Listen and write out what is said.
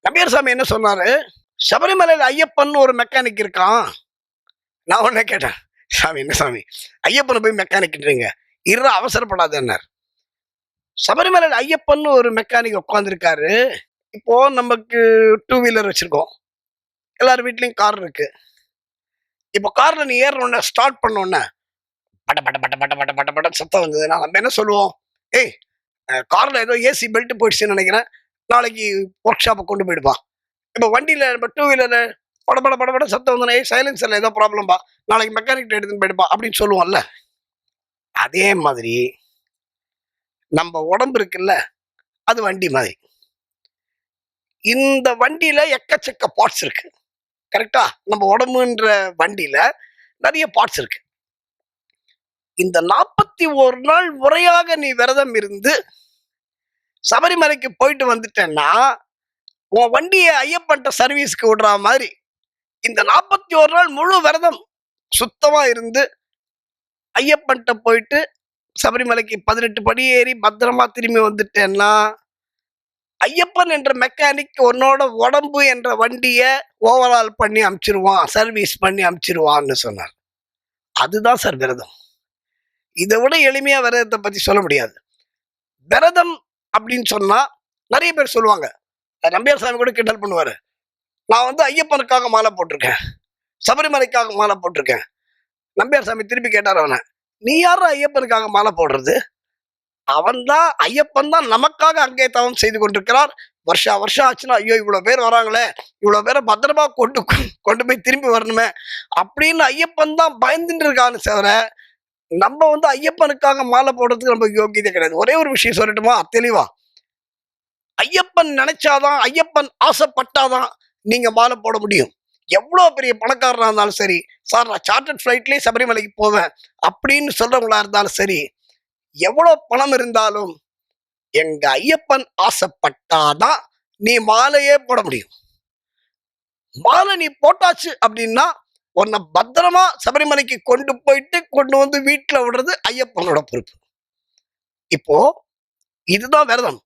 நம்பியார் சாமி என்ன சொன்னாரு, சபரிமலையில் ஐயப்பன் ஒரு மெக்கானிக் இருக்கான். நான் உடனே கேட்டேன், சாமி என்ன சாமி ஐயப்பனை போய் மெக்கானிக்ன்றீங்க, இரு அவசரப்படாதன்னார். சபரிமலையில் ஐயப்பன் ஒரு மெக்கானிக் உட்காந்துருக்காரு. இப்போ நமக்கு டூ வீலர் வச்சிருக்கோம், எல்லார் வீட்லயும் கார் இருக்கு. இப்போ கார்ல நீ ஏறணும்னா ஸ்டார்ட் பண்ணோன்னே பட்ட பட்ட பட்ட பட்ட பட்ட பட்ட பட்ட சத்தம் வந்ததுன்னா நம்ம என்ன சொல்லுவோம்? ஏய், கார்ல ஏதோ ஏசி பெல்ட் போயிடுச்சுன்னு நினைக்கிறேன், நாளைக்கு ஒர்க் ஷாப்பை கொண்டு போயிடுப்பா. இப்போ வண்டியில நம்ம டூ வீலர் படபட படபட சத்தம் வந்து சைலன்சர்ல ஏதோ ப்ராப்ளம்பா, நாளைக்கு மெக்கானிக் எடுத்துன்னு போயிடுப்பா அப்படின்னு சொல்லுவோம்ல. அதே மாதிரி நம்ம உடம்பு இருக்குல்ல, அது வண்டி மாதிரி. இந்த வண்டியில எக்கச்சக்க பார்ட்ஸ் இருக்கு, கரெக்டா? நம்ம உடம்புன்ற வண்டியில நிறைய பார்ட்ஸ் இருக்கு. இந்த 41 நாள் முறையாக நீ விரதம் இருந்து சபரிமலைக்கு போயிட்டு வந்துட்டேன்னா உன் வண்டியை ஐயப்பன்ட்ட சர்வீஸ்க்கு விடுற மாதிரி இந்த 41 நாள் முழு விரதம் சுத்தமா இருந்து ஐயப்பன்ட்ட போயிட்டு சபரிமலைக்கு 18 படி ஏறி பத்திரமா திரும்பி வந்துட்டேன்னா ஐயப்பன் என்ற மெக்கானிக் உன்னோட உடம்பு என்ற வண்டியை ஓவரால் பண்ணி அனுப்பிச்சிருவான், சர்வீஸ் பண்ணி அனுப்பிச்சிருவான்னு சொன்னார். அதுதான் சார் விரதம். இதை விட எளிமையா விரதத்தை பத்தி சொல்ல முடியாது. விரதம் அப்படின்னு சொன்னா நிறைய பேர் சொல்லுவாங்க, நம்பியார் சாமி கூட கிண்டல் பண்ணுவாரு, நான் வந்து ஐயப்பனுக்காக மாலை போட்டிருக்கேன், சபரிமலைக்காக மாலை போட்டிருக்கேன். நம்பியார் சாமி திருப்பி கேட்டார் அவனை, நீ யாரும் ஐயப்பனுக்காக மாலை போடுறது? அவன் தான், ஐயப்பன் தான் நமக்காக அங்கே தவம் செய்து கொண்டிருக்கிறார். வருஷம் ஆச்சுன்னா ஐயோ இவ்வளவு பேர் வராங்களே, இவ்வளவு பேரை பத்திரமா கொண்டு போய் திரும்பி வரணுமே அப்படின்னு ஐயப்பன் தான் பயந்துட்டு இருக்கான்னு தவிர நம்ம வந்து ஐயப்பனுக்காக மாலை போடுறதுக்கு நம்ம யோகியதை கிடையாது. ஒரே ஒரு விஷயம் சொல்லட்டுமா தெளிவா? ஐயப்பன் நினைச்சாதான், ஐயப்பன் ஆசைப்பட்டாதான் நீங்க மாலை போட முடியும். எவ்வளவு பெரிய பணக்காரனா இருந்தாலும் சரி, சார் நான் சார்ட்டர்ட் ஃபிளைட்லயே சபரிமலைக்கு போவேன் அப்படின்னு சொல்றவங்களா இருந்தாலும் சரி, எவ்வளவு பணம் இருந்தாலும் எங்க ஐயப்பன் ஆசைப்பட்டாதான் நீ மாலையே போட முடியும். மாலை நீ போட்டாச்சு அப்படின்னா உன்னை பத்திரமா சபரிமலைக்கு கொண்டு போயிட்டு கொண்டு வந்து வீட்டுல விடுறது ஐயப்பனோட பொறுப்பு. இப்போ இதுதான் விரதம்.